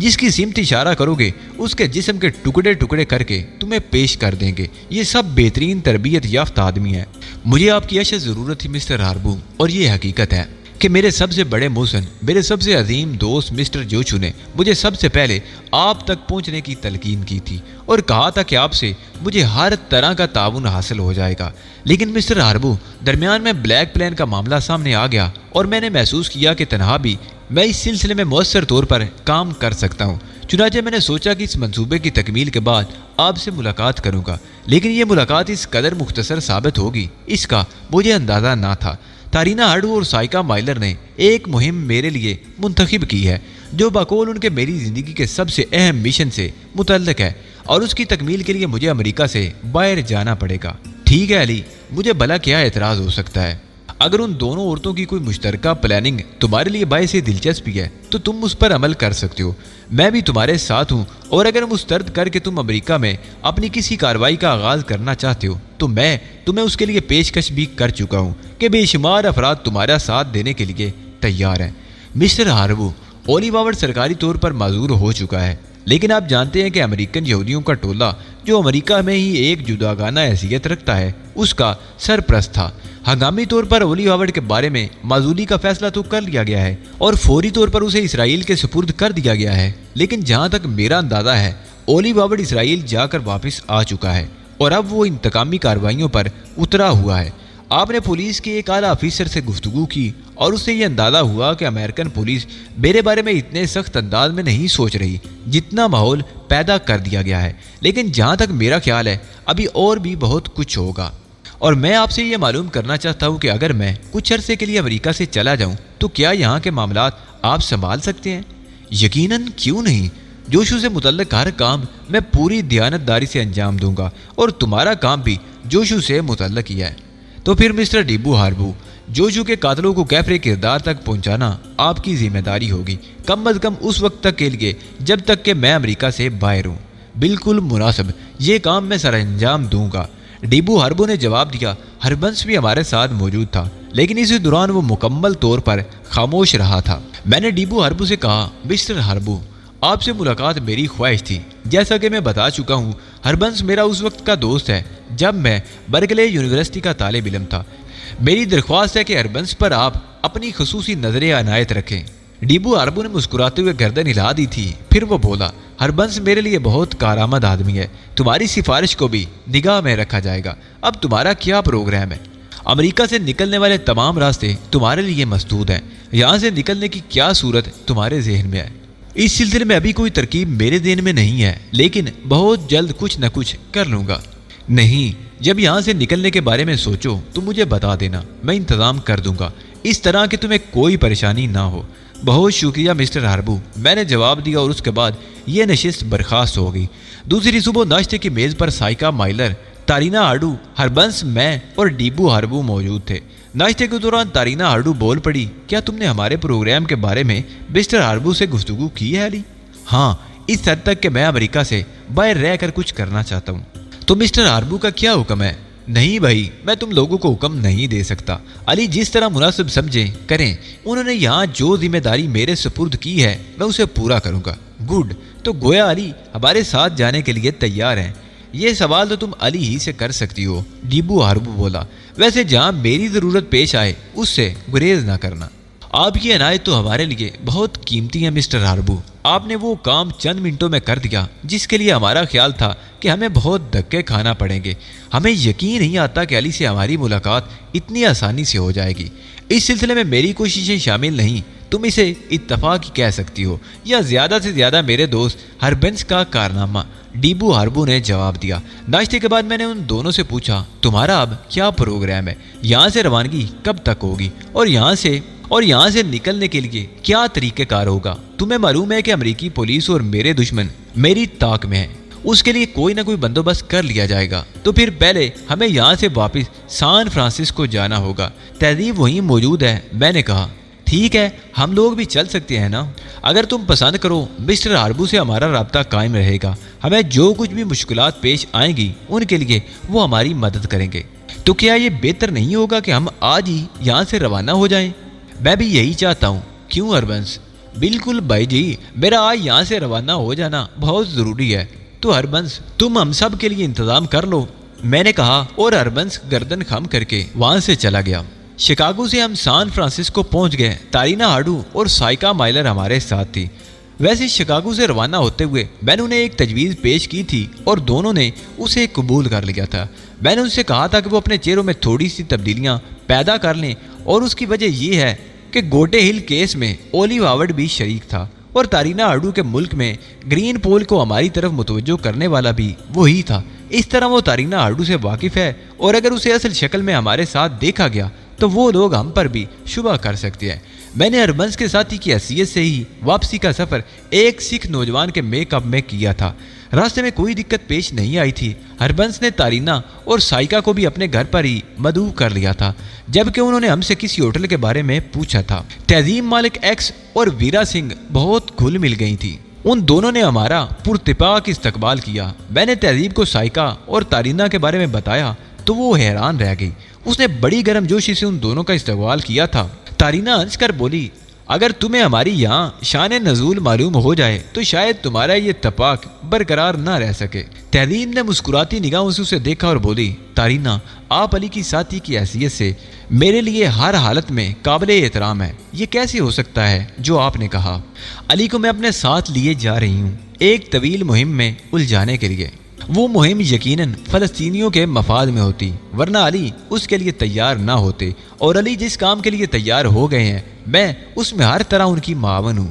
جس کی سمت اشارہ کرو گے اس کے جسم کے ٹکڑے ٹکڑے کر کے تمہیں پیش کر دیں گے۔ یہ سب بہترین تربیت یافتہ آدمی ہیں۔ مجھے آپ کی اشد ضرورت تھی مسٹر ہاربو، اور یہ حقیقت ہے کہ میرے سب سے بڑے محسن، میرے سب سے عظیم دوست مسٹر جوشو نے مجھے سب سے پہلے آپ تک پہنچنے کی تلقین کی تھی اور کہا تھا کہ آپ سے مجھے ہر طرح کا تعاون حاصل ہو جائے گا۔ لیکن مسٹر ہاربو، درمیان میں بلیک پلین کا معاملہ سامنے آ گیا اور میں نے محسوس کیا کہ تنہا بھی میں اس سلسلے میں مؤثر طور پر کام کر سکتا ہوں۔ چنانچہ میں نے سوچا کہ اس منصوبے کی تکمیل کے بعد آپ سے ملاقات کروں گا، لیکن یہ ملاقات اس قدر مختصر ثابت ہوگی اس کا مجھے اندازہ نہ تھا۔ تارینا ہارڈو اور سائیکا مائلر نے ایک مہم میرے لیے منتخب کی ہے جو بقول ان کے میری زندگی کے سب سے اہم مشن سے متعلق ہے، اور اس کی تکمیل کے لیے مجھے امریکہ سے باہر جانا پڑے گا۔ ٹھیک ہے علی، مجھے بھلا کیا اعتراض ہو سکتا ہے؟ اگر ان دونوں عورتوں کی کوئی مشترکہ پلاننگ تمہارے لیے باعث دلچسپی ہے تو تم اس پر عمل کر سکتے ہو۔ میں بھی تمہارے ساتھ ہوں، اور اگر مسترد کر کے تم امریکہ میں اپنی کسی کارروائی کا آغاز کرنا چاہتے ہو تو میں تمہیں اس کے لیے پیشکش بھی کر چکا ہوں کہ بے شمار افراد تمہارا ساتھ دینے کے لیے تیار ہیں۔ مسٹر ہاربو، اولی باورڈ سرکاری طور پر معذور ہو چکا ہے، لیکن آپ جانتے ہیں کہ امریکن یہودیوں کا ٹولہ جو امریکہ میں ہی ایک جداگانہ حیثیت رکھتا ہے اس کا سرپرست تھا۔ ہنگامی طور پر اولی باورڈ کے بارے میں معزولی کا فیصلہ تو کر لیا گیا ہے اور فوری طور پر اسے اسرائیل کے سپرد کر دیا گیا ہے، لیکن جہاں تک میرا اندازہ ہے اولی باورڈ اسرائیل جا کر واپس آ چکا ہے اور اب وہ انتقامی کارروائیوں پر اترا ہوا ہے۔ آپ نے پولیس کے ایک اعلیٰ افیسر سے گفتگو کی اور اس سے یہ اندازہ ہوا کہ امریکن پولیس میرے بارے میں اتنے سخت انداز میں نہیں سوچ رہی جتنا ماحول پیدا کر دیا گیا ہے، لیکن جہاں تک میرا خیال ہے ابھی اور بھی بہت کچھ ہوگا۔ اور میں آپ سے یہ معلوم کرنا چاہتا ہوں کہ اگر میں کچھ عرصے کے لیے امریکہ سے چلا جاؤں تو کیا یہاں کے معاملات آپ سنبھال سکتے ہیں؟ یقیناً، کیوں نہیں۔ جوشو سے متعلق ہر کام میں پوری دیانتداری سے انجام دوں گا، اور تمہارا کام بھی جوشو سے متعلق ہی ہے۔ تو پھر مسٹر ڈیبو ہاربو، جوشو کے قاتلوں کو کیفر کردار تک پہنچانا آپ کی ذمہ داری ہوگی، کم از کم اس وقت تک کے لیے جب تک کہ میں امریکہ سے باہر ہوں۔ بالکل مناسب، یہ کام میں سر انجام دوں گا۔ ڈیبو ہاربو نے جواب دیا۔ ہربنس بھی ہمارے ساتھ موجود تھا، لیکن اسی دوران وہ مکمل طور پر خاموش رہا تھا۔ میں نے ڈیبو ہاربو سے کہا، مسٹر ہاربو، آپ سے ملاقات میری خواہش تھی۔ جیسا کہ میں بتا چکا ہوں، ہربنس میرا اس وقت کا دوست ہے جب میں برکلے یونیورسٹی کا طالب علم تھا۔ میری درخواست ہے کہ ہربنس پر آپ اپنی خصوصی نظر عنایت رکھیں۔ ڈیبو ہاربو نے مسکراتے ہوئے گردن ہلا دی تھی، پھر وہ بولا، ہربنس میرے لیے بہت کارآمد آدمی ہے، تمہاری سفارش کو بھی نگاہ میں رکھا جائے گا۔ اب تمہارا کیا پروگرام ہے؟ امریکہ سے نکلنے والے تمام راستے تمہارے لیے مسدود ہیں۔ یہاں سے نکلنے کی کیا صورت تمہارے ذہن میں ہے؟ اس سلسلے میں ابھی کوئی ترکیب میرے ذہن میں نہیں ہے، لیکن بہت جلد کچھ نہ کچھ کر لوں گا۔ نہیں، جب یہاں سے نکلنے کے بارے میں سوچو تو مجھے بتا دینا، میں انتظام کر دوں گا، اس طرح کہ تمہیں کوئی پریشانی نہ ہو۔ بہت شکریہ مسٹر ہاربو، میں نے جواب دیا، اور اس کے بعد یہ نشست برخاست ہو گئی۔ دوسری صبح ناشتے کی میز پر سائیکا مائلر، تارینا ہارڈو، ہربنس، میں اور ڈیبو ہاربو موجود تھے۔ ناشتے کے دوران تارینا ہارڈو بول پڑی، کیا تم نے ہمارے پروگرام کے بارے میں مسٹر ہاربو سے گفتگو کی ہے علی؟ ہاں، اس حد تک کہ میں امریکہ سے باہر رہ کر کچھ کرنا چاہتا ہوں۔ تو مسٹر ہاربو کا کیا حکم ہے؟ نہیں بھائی، میں تم لوگوں کو حکم نہیں دے سکتا۔ علی جس طرح مناسب سمجھیں کریں، انہوں نے یہاں جو ذمہ داری میرے سپرد کی ہے میں اسے پورا کروں گا۔ گڈ، تو گویا علی ہمارے ساتھ جانے کے لیے تیار ہیں۔ یہ سوال تو تم علی ہی سے کر سکتی ہو، ڈیبو ہاربو بولا۔ ویسے جہاں میری ضرورت پیش آئے اس سے گریز نہ کرنا۔ آپ کی عنایت تو ہمارے لیے بہت قیمتی ہے مسٹر ہاربو۔ آپ نے وہ کام چند منٹوں میں کر دیا جس کے لیے ہمارا خیال تھا کہ ہمیں بہت دھکے کھانا پڑیں گے۔ ہمیں یقین نہیں آتا کہ علی سے ہماری ملاقات اتنی آسانی سے ہو جائے گی۔ اس سلسلے میں میری کوششیں شامل نہیں، تم اسے اتفاق ہی کہہ سکتی ہو، یا زیادہ سے زیادہ میرے دوست ہربنس کا کارنامہ، ڈیبو ہاربو نے جواب دیا۔ ناشتے کے بعد میں نے ان دونوں سے پوچھا، تمہارا اب کیا پروگرام ہے؟ یہاں سے روانگی کب تک ہوگی؟ اور یہاں سے نکلنے کے لیے کیا طریقہ کار ہوگا؟ تمہیں معلوم ہے کہ امریکی پولیس اور میرے دشمن میری طاق میں ہیں، اس کے لیے کوئی نہ کوئی بندوبست کر لیا جائے گا۔ تو پھر پہلے ہمیں یہاں سے واپس سان فرانسسکو جانا ہوگا، تہذیب وہیں موجود ہے۔ میں نے کہا، ٹھیک ہے، ہم لوگ بھی چل سکتے ہیں نا؟ اگر تم پسند کرو، مسٹر ہاربو سے ہمارا رابطہ قائم رہے گا۔ ہمیں جو کچھ بھی مشکلات پیش آئیں گی ان کے لیے وہ ہماری مدد کریں گے۔ تو کیا یہ بہتر نہیں ہوگا کہ ہم آج ہی یہاں سے روانہ ہو جائیں؟ میں بھی یہی چاہتا ہوں۔ کیوں ہربنس؟ بالکل بھائی جی، میرا آج یہاں سے روانہ ہو جانا بہت ضروری ہے، تو ہربنس تم ہم سب کے لیے انتظام کر لو، میں نے کہا، اور ہربنس گردن خم کر کے وہاں سے چلا گیا۔ شکاگو سے ہم سان فرانسسکو پہنچ گئے۔ تارینا ہاڈو اور سائکا مائلر ہمارے ساتھ تھی۔ ویسے شکاگو سے روانہ ہوتے ہوئے میں نے انہیں ایک تجویز پیش کی تھی اور دونوں نے اسے قبول کر لیا تھا۔ میں نے ان سے کہا تھا کہ وہ اپنے چہروں میں تھوڑی سی تبدیلیاں پیدا کر لیں، اور اس کی وجہ یہ ہے کہ گوٹے ہل کیس میں اولیو ہاورڈ بھی شریک تھا، اور تارینا ہاڈو کے ملک میں گرین پول کو ہماری طرف متوجہ کرنے والا بھی وہی تھا۔ اس طرح وہ تارینا ہاڈو سے واقف ہے، اور اگر اسے اصل شکل میں ہمارے ساتھ دیکھا گیا تو وہ لوگ ہم پر بھی شبہ کر سکتے ہیں۔ میں نے ہربنس کے ساتھی کی حیثیت سے ہی واپسی کا سفر ایک سکھ نوجوان کے میک اپ میں کیا تھا۔ راستے میں کوئی دقت پیش نہیں آئی تھی۔ ہربنس نے تارینا اور سائکا کو بھی اپنے گھر پر ہی مدعو کر لیا تھا، جبکہ انہوں نے ہم سے کسی ہوٹل کے بارے میں پوچھا تھا۔ تہذیب مالک ایکس اور ویرا سنگھ بہت گھل مل گئی تھی۔ ان دونوں نے ہمارا پرتپاک استقبال کیا۔ میں نے تہذیب کو سائکا اور تارینا کے بارے میں بتایا تو وہ حیران رہ گئی۔ اس نے بڑی گرم جوشی سے ان دونوں کا استقبال کیا تھا۔ تارینا ہنس کر بولی، اگر تمہیں ہماری یہاں شان نزول معلوم ہو جائے تو شاید تمہارا یہ اتفاق برقرار نہ رہ سکے۔ تہذیب نے مسکراتی نگاہوں سے اسے دیکھا اور بولی، تارینا، آپ علی کی ساتھی کی حیثیت سے میرے لیے ہر حالت میں قابل احترام ہے۔ یہ کیسے ہو سکتا ہے جو آپ نے کہا؟ علی کو میں اپنے ساتھ لیے جا رہی ہوں ایک طویل مہم میں الجھانے کے لیے۔ وہ مہم یقیناً فلسطینیوں کے مفاد میں ہوتی، ورنہ علی اس کے لیے تیار نہ ہوتے، اور علی جس کام کے لیے تیار ہو گئے ہیں میں اس میں ہر طرح ان کی معاون ہوں۔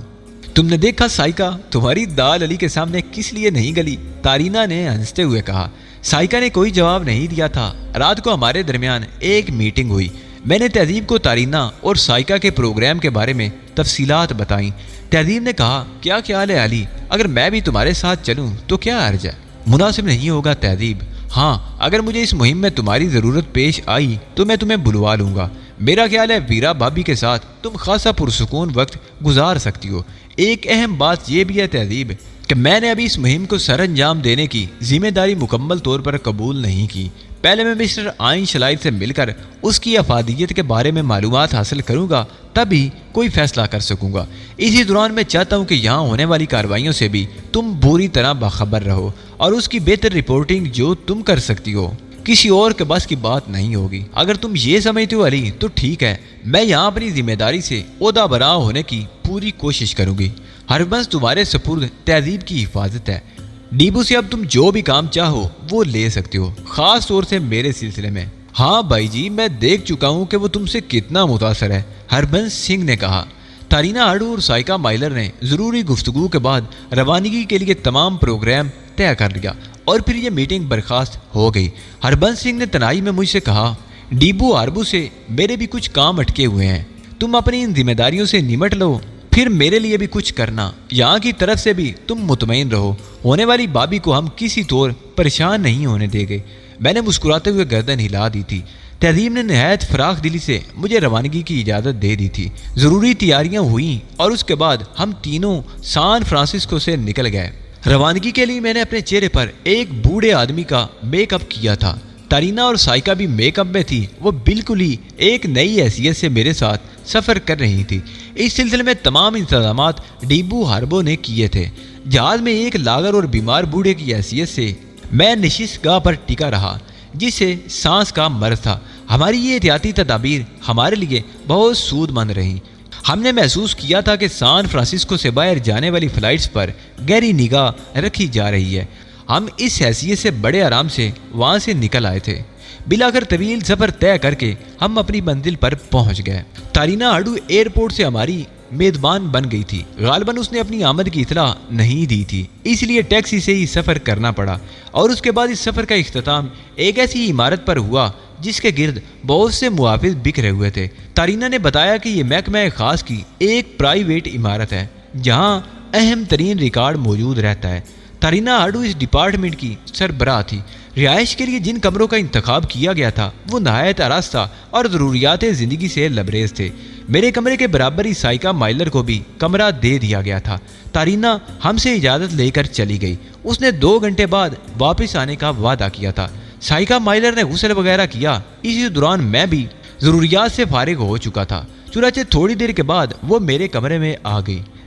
تم نے دیکھا سائکا، تمہاری دال علی کے سامنے کس لیے نہیں گلی؟ تارینا نے ہنستے ہوئے کہا۔ سائکا نے کوئی جواب نہیں دیا تھا۔ رات کو ہمارے درمیان ایک میٹنگ ہوئی۔ میں نے تہذیب کو تارینا اور سائکا کے پروگرام کے بارے میں تفصیلات بتائیں۔ تہذیب نے کہا، کیا خیال ہے علی، اگر میں بھی تمہارے ساتھ چلوں تو کیا حرج ہے؟ مناسب نہیں ہوگا تہذیب۔ ہاں، اگر مجھے اس مہم میں تمہاری ضرورت پیش آئی تو میں تمہیں بلوا لوں گا۔ میرا خیال ہے ویرا بھابھی کے ساتھ تم خاصا پرسکون وقت گزار سکتی ہو۔ ایک اہم بات یہ بھی ہے تہذیب کہ میں نے ابھی اس مہم کو سر انجام دینے کی ذمہ داری مکمل طور پر قبول نہیں کی۔ پہلے میں مسٹر آئن شلائد سے مل کر اس کی افادیت کے بارے میں معلومات حاصل کروں گا، تبھی کوئی فیصلہ کر سکوں گا۔ اسی دوران میں چاہتا ہوں کہ یہاں ہونے والی کارروائیوں سے بھی تم بری طرح باخبر رہو، اور اس کی بہتر رپورٹنگ جو تم کر سکتی ہو کسی اور کے بس کی بات نہیں ہوگی۔ اگر تم یہ سمجھتے ہو علی تو ٹھیک ہے، میں یہاں اپنی ذمہ داری سے عہدہ برآ ہونے کی پوری کوشش کروں گی۔ ہربنس تمہارے سپرد تہذیب کی حفاظت ہے۔ ڈیبو سے اب تم جو بھی کام چاہو وہ لے سکتے ہو، خاص طور سے میرے سلسلے میں۔ ہاں بھائی جی، میں دیکھ چکا ہوں کہ وہ تم سے کتنا متاثر ہے، ہربنس سنگھ نے کہا۔ تارینا ہاڈو اور سائکا مائلر نے ضروری گفتگو کے بعد روانگی کے لیے تمام پروگرام طے کر لیا، اور پھر یہ میٹنگ برخاست ہو گئی۔ ہربنس سنگھ نے تنہائی میں مجھ سے کہا، ڈیبو ہاربو سے میرے بھی کچھ کام اٹکے ہوئے ہیں، تم اپنی ان ذمہ داریوں سے نمٹ لو، پھر میرے لیے بھی کچھ کرنا۔ یہاں کی طرف سے بھی تم مطمئن رہو، ہونے والی بابی کو ہم کسی طور پریشان نہیں ہونے دے گے۔ میں نے مسکراتے ہوئے گردن ہلا دی تھی۔ تہذیب نے نہایت فراخ دلی سے مجھے روانگی کی اجازت دے دی تھی۔ ضروری تیاریاں ہوئیں اور اس کے بعد ہم تینوں سان فرانسسکو سے نکل گئے۔ روانگی کے لیے میں نے اپنے چہرے پر ایک بوڑھے آدمی کا میک اپ کیا تھا۔ تارینا اور سائکا بھی میک اپ میں تھی۔ وہ بالکل ہی ایک نئی حیثیت سے میرے ساتھ سفر کر رہی تھی۔ اس سلسلے میں تمام انتظامات ڈیبو ہاربو نے کیے تھے۔ جہاز میں ایک لاغر اور بیمار بوڑھے کی حیثیت سے میں نشست گاہ پر ٹکا رہا، جسے سانس کا مرض تھا۔ ہماری یہ احتیاطی تدابیر ہمارے لیے بہت سود مند رہیں۔ ہم نے محسوس کیا تھا کہ سان فرانسسکو سے باہر جانے والی فلائٹس پر گہری نگاہ رکھی جا رہی ہے۔ ہم اس حیثیت سے بڑے آرام سے وہاں سے نکل آئے تھے۔ بلاخر طویل سفر طے کر کے ہم اپنی منزل پر پہنچ گئے۔ تارینا ہاڈو ایئرپورٹ سے ہماری میزبان بن گئی تھی۔ غالباً اس نے اپنی آمد کی اطلاع نہیں دی تھی، اس لیے ٹیکسی سے ہی سفر کرنا پڑا، اور اس کے بعد اس سفر کا اختتام ایک ایسی عمارت پر ہوا جس کے گرد بہت سے محافظ بکھرے ہوئے تھے۔ تارینا نے بتایا کہ یہ محکمہ خاص کی ایک پرائیویٹ عمارت ہے جہاں اہم ترین ریکارڈ موجود رہتا ہے۔ تارینا ہاڈو اس ڈپارٹمنٹ کی سربراہ تھی۔ رہائش کے لیے جن کمروں کا انتخاب کیا گیا تھا وہ نہایت آراستہ اور ضروریات زندگی سے لبریز تھے۔ میرے کمرے کے برابر ہی سائکا مائلر کو بھی کمرہ دے دیا گیا تھا۔ تارینا ہم سے اجازت لے کر چلی گئی۔ اس نے 2 گھنٹے بعد واپس آنے کا وعدہ کیا تھا۔ سائکا مائلر نے غسل وغیرہ کیا۔ اسی دوران میں بھی ضروریات سے فارغ ہو چکا تھا، چنانچہ تھوڑی دیر کے بعد وہ میرے کمرے میں آ گئی۔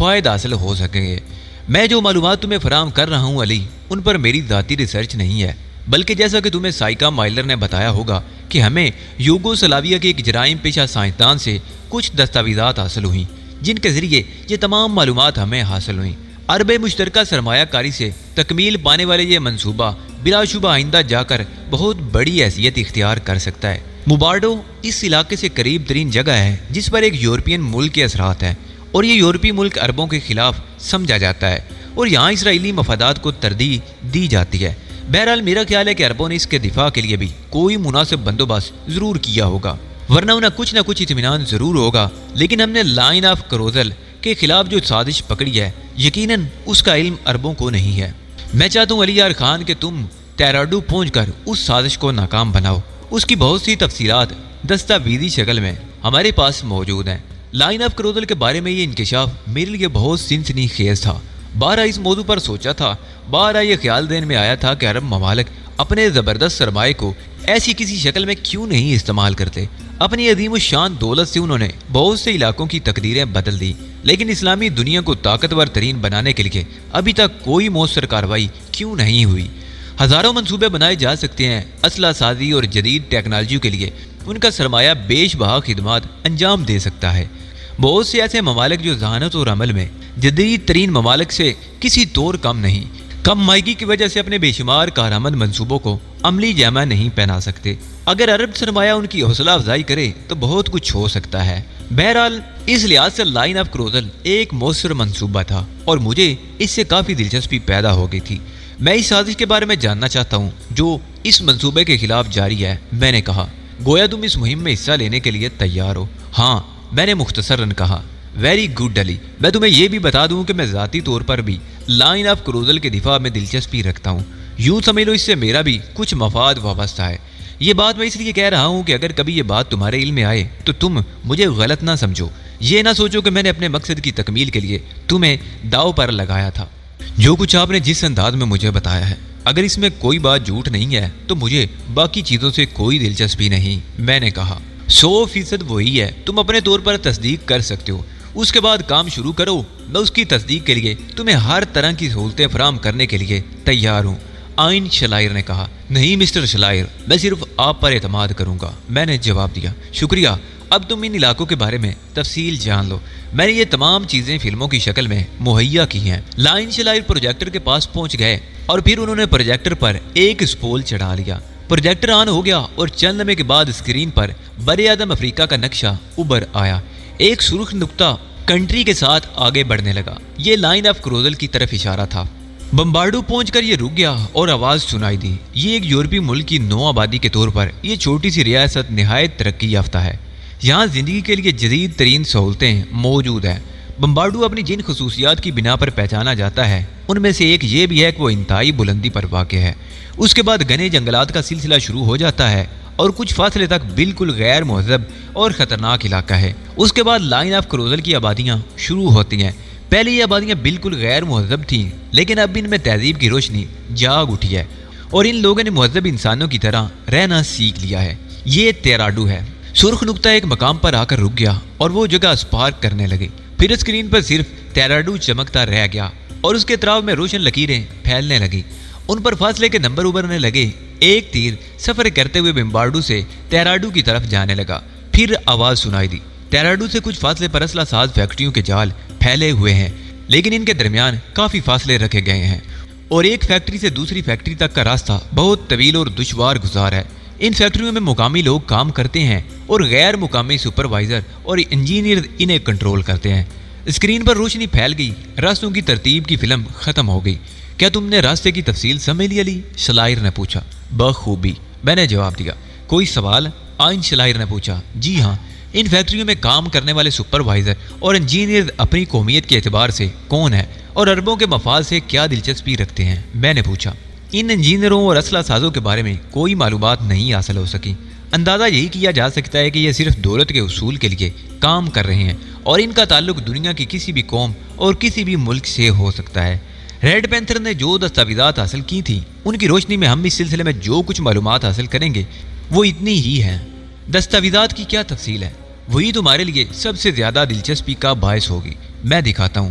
فوائد حاصل ہو سکیں گے۔ میں جو معلومات تمہیں فراہم کر رہا ہوں علی، ان پر میری ذاتی ریسرچ نہیں ہے، بلکہ جیسا کہ تمہیں سائیکا مائلر نے بتایا ہوگا کہ ہمیں یوگوسلاویہ کے ایک جرائم پیشہ سائنسدان سے کچھ دستاویزات حاصل ہوئیں جن کے ذریعے یہ تمام معلومات ہمیں حاصل ہوئیں۔ عرب مشترکہ سرمایہ کاری سے تکمیل پانے والے یہ منصوبہ بلا شبہ آئندہ جا کر بہت بڑی حیثیت اختیار کر سکتا ہے۔ موبارڈو اس علاقے سے قریب ترین جگہ ہے جس پر ایک یورپین ملک کے اثرات ہیں، اور یہ یورپی ملک عربوں کے خلاف سمجھا جاتا ہے اور یہاں اسرائیلی مفادات کو ترجیح دی جاتی ہے۔ بہرحال میرا خیال ہے کہ عربوں نے اس کے دفاع کے لیے بھی کوئی مناسب بندوبست ضرور کیا ہوگا، ورنہ انہیں کچھ نہ کچھ اطمینان ضرور ہوگا۔ لیکن ہم نے لائن آف کروزل کے خلاف جو سازش پکڑی ہے، یقیناً اس کا علم عربوں کو نہیں ہے۔ میں چاہتا ہوں علی یار خان کہ تم تیراڈو پہنچ کر اس سازش کو ناکام بناؤ۔ اس کی بہت سی تفصیلات دستاویزی شکل میں ہمارے پاس موجود ہیں۔ لائن آف کروزل کے بارے میں یہ انکشاف میرے لیے بہت سنسنی خیز تھا۔ بارہ اس موضوع پر سوچا تھا، بارہ یہ خیال ذہن میں آیا تھا کہ عرب ممالک اپنے زبردست سرمایہ کو ایسی کسی شکل میں کیوں نہیں استعمال کرتے۔ اپنی عظیم الشان دولت سے انہوں نے بہت سے علاقوں کی تقدیریں بدل دی، لیکن اسلامی دنیا کو طاقتور ترین بنانے کے لیے ابھی تک کوئی مؤثر کارروائی کیوں نہیں ہوئی۔ ہزاروں منصوبے بنائے جا سکتے ہیں، اسلحہ سازی اور جدید ٹیکنالوجی کے لیے ان کا سرمایہ بیش بہا خدمات انجام دے سکتا ہے۔ بہت سے ایسے ممالک جو ذہانت اور عمل میں جدید ترین ممالک سے کسی طور کم نہیں، کم مائیگی کی وجہ سے اپنے بے شمار کارآمد منصوبوں کو عملی جامہ نہیں پہنا سکتے۔ اگر عرب سرمایہ ان کی حوصلہ افزائی کرے تو بہت کچھ ہو سکتا ہے۔ بہرحال اس لحاظ سے لائن آف کروزل ایک مؤثر منصوبہ تھا اور مجھے اس سے کافی دلچسپی پیدا ہو گئی تھی۔ میں اس سازش کے بارے میں جاننا چاہتا ہوں جو اس منصوبے کے خلاف جاری ہے، میں نے کہا۔ گویا تم اس مہم میں حصہ لینے کے لیے تیار ہو؟ ہاں، میں نے مختصراً کہا۔ ویری گڈ علی، میں تمہیں یہ بھی بتا دوں کہ میں ذاتی طور پر بھی لائن آف کروزل کے دفاع میں دلچسپی رکھتا ہوں۔ یوں سمجھ لو اس سے میرا بھی کچھ مفاد وابستہ ہے۔ یہ بات میں اس لیے کہہ رہا ہوں کہ اگر کبھی یہ بات تمہارے علم میں آئے تو تم مجھے غلط نہ سمجھو، یہ نہ سوچو کہ میں نے اپنے مقصد کی تکمیل کے لیے تمہیں داؤ پر لگایا تھا۔ جو کچھ آپ نے جس انداز میں مجھے بتایا ہے، اگر اس میں کوئی بات جھوٹ نہیں ہے تو مجھے باقی چیزوں سے کوئی دلچسپی نہیں، میں نے کہا۔ 100% وہی ہے، تم اپنے طور پر تصدیق کر سکتے ہو۔ اس کے بعد کام شروع کرو، میں اس کی تصدیق کے لیے تمہیں ہر طرح کی سہولتیں فراہم کرنے کے لیے تیار ہوں۔ آئن شلائر نے کہا۔ نہیں مسٹر شلائر، میں صرف آپ پر اعتماد کروں گا، میں نے جواب دیا۔ شکریہ، اب تم ان علاقوں کے بارے میں تفصیل جان لو۔ میں نے یہ تمام چیزیں فلموں کی شکل میں مہیا کی ہیں۔ لائن شلائر پروجیکٹر کے پاس پہنچ گئے اور پھر انہوں نے پروجیکٹر پر ایک اسپول چڑھا لیا۔ پروجیکٹر آن ہو گیا اور چند لمحے کے بعد اسکرین پر بر اعظم افریقہ کا نقشہ ابھر آیا۔ ایک سرخ نقطہ کنٹری کے ساتھ آگے بڑھنے لگا۔ یہ لائن آف کروزل کی طرف اشارہ تھا۔ بمبارڈو پہنچ کر یہ رک گیا اور آواز سنائی دی۔ یہ ایک یورپی ملک کی نو آبادی کے طور پر یہ چھوٹی سی ریاست نہایت ترقی یافتہ ہے۔ یہاں زندگی کے لیے جدید ترین سہولتیں موجود ہیں۔ بمبارڈو اپنی جن خصوصیات کی بنا پر پہچانا جاتا ہے ان میں سے ایک یہ بھی ہے کہ وہ انتہائی بلندی پر واقع ہے۔ اس کے بعد گھنے جنگلات کا سلسلہ شروع ہو جاتا ہے اور کچھ فاصلے تک بالکل غیر مہذب اور خطرناک علاقہ ہے۔ اس کے بعد لائن آف کروزل کی آبادیاں شروع ہوتی ہیں۔ پہلے یہ آبادیاں بالکل غیر مہذب تھیں، لیکن اب ان میں تہذیب کی روشنی جاگ اٹھی ہے اور ان لوگوں نے مہذب انسانوں کی طرح رہنا سیکھ لیا ہے۔ یہ تیراڈو ہے۔ سرخ نقطہ ایک مقام پر آ کر رک گیا اور وہ جگہ اسپارک کرنے لگی۔ پھر اسکرین پر صرف تیراڈو چمکتا رہ گیا اور اس کے اطراف میں روشن لکیریں پھیلنے لگی۔ ان پر فاصلے کے نمبر ابھرنے لگے۔ ایک تیر سفر کرتے ہوئے بمبارڈو سے تیراڈو کی طرف جانے لگا۔ پھر آواز سنائی دی۔ تیراڈو سے کچھ فاصلے پر اسلحہ ساز فیکٹریوں کے جال پھیلے ہوئے ہیں، لیکن ان کے درمیان کافی فاصلے رکھے گئے ہیں اور ایک فیکٹری سے دوسری فیکٹری تک کا راستہ بہت طویل اور دشوار گزار ہے۔ ان فیکٹریوں میں مقامی لوگ کام کرتے ہیں اور غیر مقامی سپروائزر اور انجینئر انہیں کنٹرول کرتے ہیں۔ اسکرین پر روشنی پھیل گئی۔ راستوں کی ترتیب کی فلم ختم ہو گئی۔ کیا تم نے راستے کی تفصیل سمجھ لی علی؟ شلائر نے پوچھا۔ بخوبی، میں نے جواب دیا۔ کوئی سوال؟ آئن شلائر نے پوچھا۔ جی ہاں، ان فیکٹریوں میں کام کرنے والے سپروائزر اور انجینئر اپنی قومیت کے اعتبار سے کون ہیں اور عربوں کے مفاد سے کیا دلچسپی رکھتے ہیں؟ میں نے پوچھا۔ ان انجینئروں اور اسلحہ سازوں کے بارے میں کوئی معلومات نہیں حاصل ہو سکی۔ اندازہ یہی کیا جا سکتا ہے کہ یہ صرف دولت کے حصول کے لیے کام کر رہے ہیں اور ان کا تعلق دنیا کی کسی بھی قوم اور کسی بھی ملک سے ہو سکتا ہے۔ ریڈ پینتھر نے جو دستاویزات حاصل کی تھیں ان کی روشنی میں ہم اس سلسلے میں جو کچھ معلومات حاصل کریں گے وہ اتنی ہی ہیں۔ دستاویزات کی کیا تفصیل ہے؟ وہی تمہارے لیے سب سے زیادہ دلچسپی کا باعث ہوگی۔ میں دکھاتا ہوں۔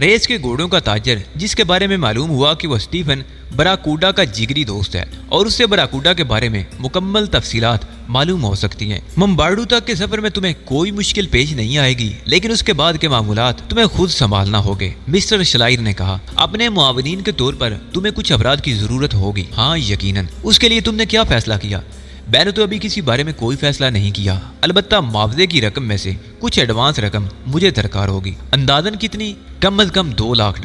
ریس کے گھوڑوں کا تاجر، جس کے بارے میں معلوم ہوا کہ وہ اسٹیفن براکوڈا کا جگری دوست ہے اور اس سے براکوڈا کے بارے میں مکمل تفصیلات معلوم ہو سکتی ہیں۔ ممبارڈو تک کے سفر میں تمہیں کوئی مشکل پیش نہیں آئے گی، لیکن اس کے بعد کے معمولات تمہیں خود سنبھالنا ہوگے، مسٹر شلائر نے کہا۔ اپنے معاونین کے طور پر تمہیں کچھ افراد کی ضرورت ہوگی۔ ہاں یقیناً۔ اس کے لیے تم نے کیا فیصلہ کیا؟ میں نے تو ابھی کسی بارے میں کوئی فیصلہ نہیں کیا، البتہ معاوضے کی رقم میں سے کچھ ایڈوانس رقم مجھے درکار ہوگی۔ اندازاً کتنی؟ کم از کم $2 لاکھ۔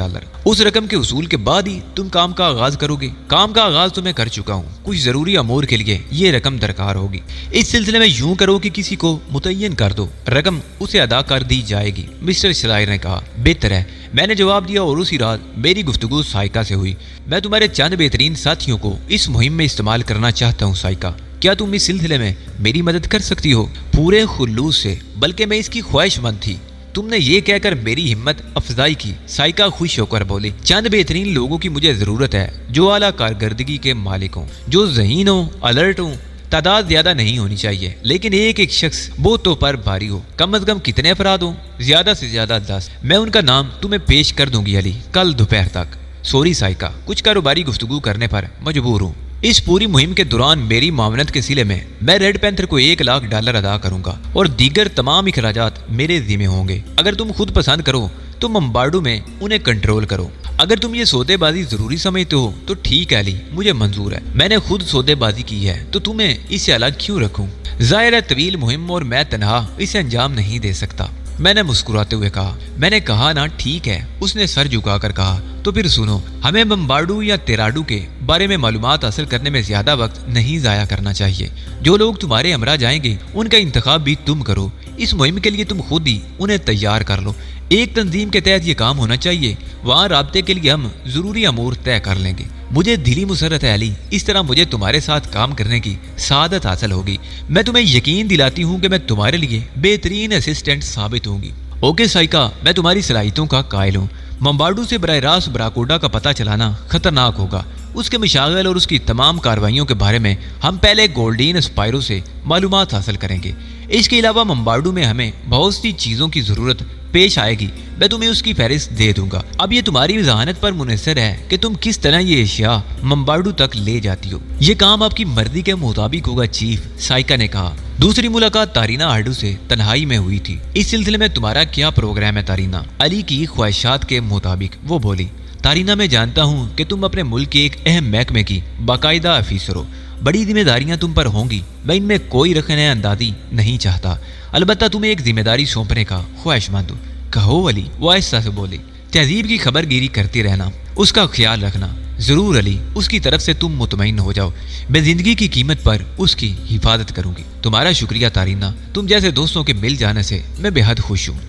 اس رقم کے وصول کے بعد ہی تم کام کا آغاز کرو گے؟ کام کا آغاز تو میں کر چکا ہوں، کچھ ضروری امور کے لیے یہ رقم درکار ہوگی۔ اس سلسلے میں یوں کرو کہ کسی کو متعین کر دو، رقم اسے ادا کر دی جائے گی، مسٹر شلائر نے کہا۔ بہتر ہے، میں نے جواب دیا اور اسی رات میری گفتگو سائکا سے ہوئی۔ میں تمہارے چند بہترین ساتھیوں کو اس مہم میں استعمال کرنا چاہتا ہوں سائکا، کیا تم اس سلسلے میں میری مدد کر سکتی ہو؟ پورے خلوص سے، بلکہ میں اس کی خواہش مند تھی۔ تم نے یہ کہہ کر میری ہمت افزائی کی، سائکا خوش ہو کر بولی۔ چند بہترین لوگوں کی مجھے ضرورت ہے جو اعلیٰ کارکردگی کے مالک ہوں، جو ذہین ہوں، الرٹ ہوں۔ تعداد زیادہ نہیں ہونی چاہیے، لیکن ایک شخص بہتوں پر بھاری ہو۔ کم از کم کتنے افراد ہوں؟ زیادہ سے زیادہ 10۔ میں ان کا نام تمہیں پیش کر دوں گی علی، کل دوپہر تک۔ سوری سائکا، کچھ کاروباری گفتگو کرنے پر مجبور ہوں۔ اس پوری مہم کے دوران میری معاونت کے سلے میں ریڈ پینتھر کو $1 لاکھ ادا کروں گا اور دیگر تمام اخراجات میرے ذمہ ہوں گے۔ اگر تم خود پسند کرو تو ممبارڈو میں انہیں کنٹرول کرو۔ اگر تم یہ سودے بازی ضروری سمجھتے ہو تو ٹھیک ہے علی، مجھے منظور ہے۔ میں نے خود سودے بازی کی ہے تو تمہیں اس سے الگ کیوں رکھوں؟ ظاہر ہے طویل مہم اور میں تنہا اسے انجام نہیں دے سکتا، میں نے مسکراتے ہوئے کہا۔ میں نے کہا نا ٹھیک ہے، اس نے سر جھکا کر کہا۔ تو پھر سنو، ہمیں ممبارڈو یا تیراڈو کے بارے میں معلومات حاصل کرنے میں زیادہ وقت نہیں ضائع کرنا چاہیے۔ جو لوگ تمہارے ہمراہ جائیں گے ان کا انتخاب بھی تم کرو۔ اس مہم کے لیے تم خود ہی انہیں تیار کر لو۔ ایک تنظیم کے تحت یہ کام ہونا چاہیے، وہاں رابطے کے لیے ہم ضروری امور طے کر لیں گے۔ مجھے دلی مسرت ہے علی، اس طرح مجھے تمہارے ساتھ کام کرنے کی سعادت حاصل ہوگی۔ میں تمہیں یقین دلاتی ہوں کہ میں تمہارے لیے بہترین اسسٹنٹ ثابت ہوں گی۔ اوکے سائکا، میں تمہاری صلاحیتوں کا قائل ہوں۔ ممبارڈو سے براہ راست براکوڈا کا پتہ چلانا خطرناک ہوگا۔ اس کے مشاغل اور اس کی تمام کارروائیوں کے بارے میں ہم پہلے گولڈین اسپائرو سے معلومات حاصل کریں گے۔ اس کے علاوہ ممبارڈو میں ہمیں بہت سی چیزوں کی ضرورت پیش آئے گی، میں تمہیں اس کی فہرست دے دوں گا۔ اب یہ تمہاری ذہانت پر منحصر ہے کہ تم کس طرح یہ اشیاء ممبارڈو تک لے جاتی ہو۔ یہ کام آپ کی مرضی کے مطابق ہوگا چیف، سائکا نے کہا۔ دوسری ملاقات تارینا ہارڈو سے تنہائی میں ہوئی تھی۔ اس سلسلے میں تمہارا کیا پروگرام ہے تارینا؟ علی کی خواہشات کے مطابق وہ بولی۔ تارینا، میں جانتا ہوں کہ تم اپنے ملک کے ایک اہم محکمے کی باقاعدہ افیسر ہو، بڑی ذمہ داریاں تم پر ہوں گی، میں ان میں کوئی رخنہ اندازی نہیں چاہتا، البتہ تمہیں ایک ذمہ داری سونپنے کا خواہش مند ہوں۔ کہو علی، وہ آہستہ سے بولی۔ تہذیب کی خبر گیری کرتی رہنا، اس کا خیال رکھنا۔ ضرور علی، اس کی طرف سے تم مطمئن ہو جاؤ، میں زندگی کی قیمت پر اس کی حفاظت کروں گی۔ تمہارا شکریہ تارینا، تم جیسے دوستوں کے مل جانے سے میں بے حد خوش ہوں۔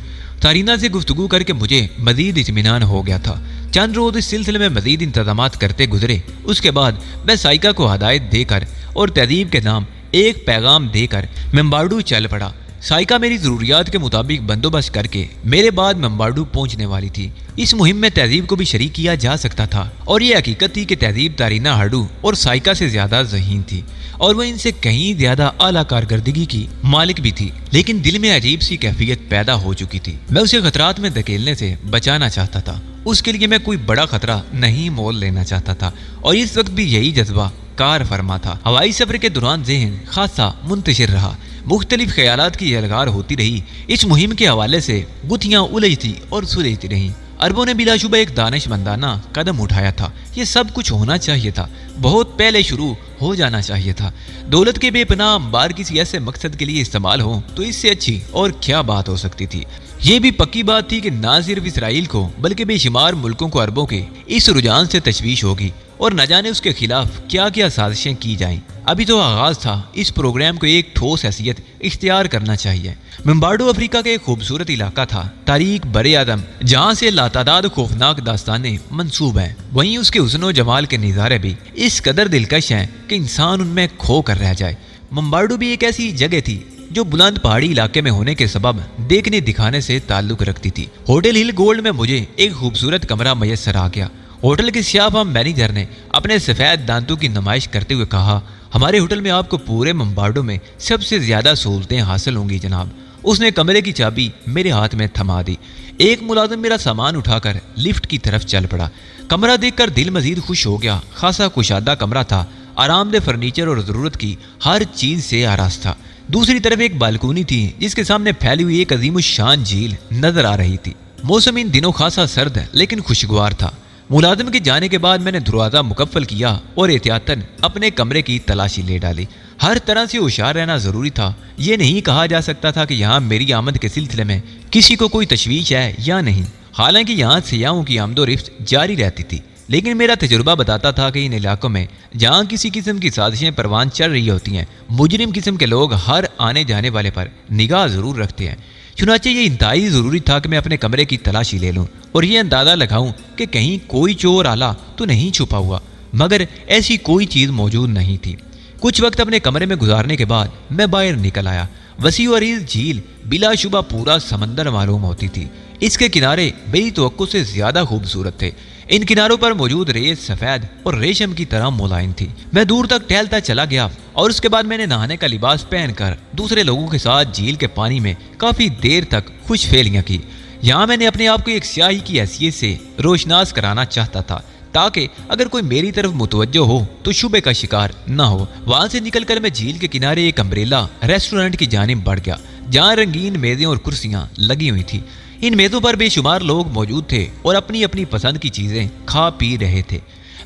تارینا سے گفتگو کر کے مجھے مزید اطمینان ہو گیا تھا۔ چند روز اس سلسلے میں مزید انتظامات کرتے گزرے۔ اس کے بعد میں سائکا کو ہدایت دے کر اور تہذیب کے نام ایک پیغام دے کر ممبارڈو چل پڑا۔ سائکا میری ضروریات کے مطابق بندوبست کر کے میرے بعد ممبارڈو پہنچنے والی تھی۔ اس مہم میں تہذیب کو بھی شریک کیا جا سکتا تھا، اور یہ حقیقت تھی کہ تہذیب تارینا ہارڈو اور سائکا سے زیادہ ذہین تھی، اور وہ ان سے کہیں زیادہ اعلیٰ کارکردگی کی مالک بھی تھی۔ لیکن دل میں عجیب سی کیفیت پیدا ہو چکی تھی۔ میں اسے خطرات میں دھکیلنے سے بچانا چاہتا تھا، اس کے لیے میں کوئی بڑا خطرہ نہیں مول لینا چاہتا تھا، اور اس وقت بھی یہی جذبہ کار فرما تھا۔ ہوائی سفر کے دوران ذہن خاصا منتشر رہا، مختلف خیالات کی الغار ہوتی رہی۔ اس مہم کے حوالے سے گتھیاں الجھتی اور سلجھتی رہیں۔ عربوں نے بلا شبہ ایک دانش مندانہ قدم اٹھایا تھا۔ یہ سب کچھ ہونا چاہیے تھا، بہت پہلے شروع ہو جانا چاہیے تھا۔ دولت کے بے پناہ انبار کسی ایسے مقصد کے لیے استعمال ہوں تو اس سے اچھی اور کیا بات ہو سکتی تھی۔ یہ بھی پکی بات تھی کہ نہ صرف اسرائیل کو بلکہ بے شمار ملکوں کو عربوں کے اس رجحان سے تشویش ہوگی، اور نہ جانے اس کے خلاف کیا کیا سازشیں کی جائیں۔ ابھی تو آغاز تھا، اس پروگرام کو ایک ٹھوس حیثیت اختیار کرنا چاہیے۔ ممبارڈو افریقہ کا ایک خوبصورت علاقہ تھا، تاریک بر اعظم، جہاں سے لاتعداد خوفناک داستانیں منسوب ہیں۔ وہیں اس کے حسن و جمال کے نظارے بھی اس قدر دلکش ہیں کہ انسان ان میں کھو کر رہ جائے۔ ممبارڈو بھی ایک ایسی جگہ تھی جو بلند پہاڑی علاقے میں ہونے کے سبب دیکھنے دکھانے سے تعلق رکھتی تھی۔ ہوٹل ہل گولڈ میں مجھے ایک خوبصورت کمرہ میسر آ گیا۔ ہوٹل کے سیاہ فام مینیجر نے اپنے سفید دانتوں کی نمائش کرتے ہوئے کہا، ہمارے ہوٹل میں آپ کو پورے ممبارڈو میں سب سے زیادہ سہولتیں حاصل ہوں گی جناب۔ اس نے کمرے کی چابی میرے ہاتھ میں تھما دی۔ ایک ملازم میرا سامان اٹھا کر لفٹ کی طرف چل پڑا۔ کمرہ دیکھ کر دل مزید خوش ہو گیا۔ خاصا کشادہ کمرہ تھا، آرام دہ فرنیچر اور ضرورت کی ہر چیز سے آراستہ تھا۔ دوسری طرف ایک بالکونی تھی جس کے سامنے پھیلی ہوئی ایک عظیم الشان جھیل نظر آ رہی تھی۔ موسم ان دنوں خاصا سرد لیکن خوشگوار تھا۔ ملازم کے جانے کے بعد میں نے دروازہ مقفل کیا اور احتیاطاً اپنے کمرے کی تلاشی لے ڈالی۔ ہر طرح سے ہوشیار رہنا ضروری تھا۔ یہ نہیں کہا جا سکتا تھا کہ یہاں میری آمد کے سلسلے میں کسی کو کوئی تشویش ہے یا نہیں، حالانکہ یہاں سیاحوں کی آمد و رفت جاری رہتی تھی، لیکن میرا تجربہ بتاتا تھا کہ ان علاقوں میں جہاں کسی قسم کی سازشیں پروان چڑھ رہی ہوتی ہیں، مجرم قسم کے لوگ ہر آنے جانے والے پر نگاہ ضرور رکھتے ہیں۔ چنانچہ یہ انتہائی ضروری تھا کہ میں اپنے کمرے کی تلاشی لے لوں اور یہ اندازہ لگاؤں کہ کہیں کوئی چور آلا تو نہیں چھپا ہوا، مگر ایسی کوئی چیز موجود نہیں تھی۔ کچھ وقت اپنے کمرے میں گزارنے کے بعد میں باہر نکل آیا۔ وسیع و عریض جھیل بلا شبہ پورا سمندر معلوم ہوتی تھی۔ اس کے کنارے میری توقع سے زیادہ خوبصورت تھے۔ ان کناروں پر موجود ریت سفید اور ریشم کی طرح ملائم تھی۔ میں دور تک ٹہلتا چلا گیا اور اس کے بعد میں نے نہانے کا لباس پہن کر دوسرے لوگوں کے ساتھ جھیل کے پانی میں کافی دیر تک خوش فیلیاں کی۔ یہاں میں نے اپنے آپ کو ایک سیاحی کی حیثیت سے روشناس کرانا چاہتا تھا تاکہ اگر کوئی میری طرف متوجہ ہو تو شبے کا شکار نہ ہو۔ وہاں سے نکل کر میں جھیل کے کنارے ایک امبریلا ریسٹورنٹ کی جانب بڑھ گیا جہاں رنگین میزیں اور کرسیاں لگی ہوئی تھی۔ ان میزوں پر بے شمار لوگ موجود تھے اور اپنی اپنی پسند کی چیزیں کھا پی رہے تھے۔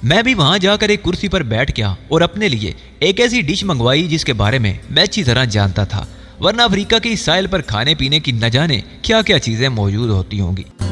میں بھی وہاں جا کر ایک کرسی پر بیٹھ گیا اور اپنے لیے ایک ایسی ڈش منگوائی جس کے بارے میں اچھی طرح جانتا تھا، ورنہ افریقہ کے اس ساحل پر کھانے پینے کی نہ جانے کیا کیا چیزیں موجود ہوتی ہوں گی۔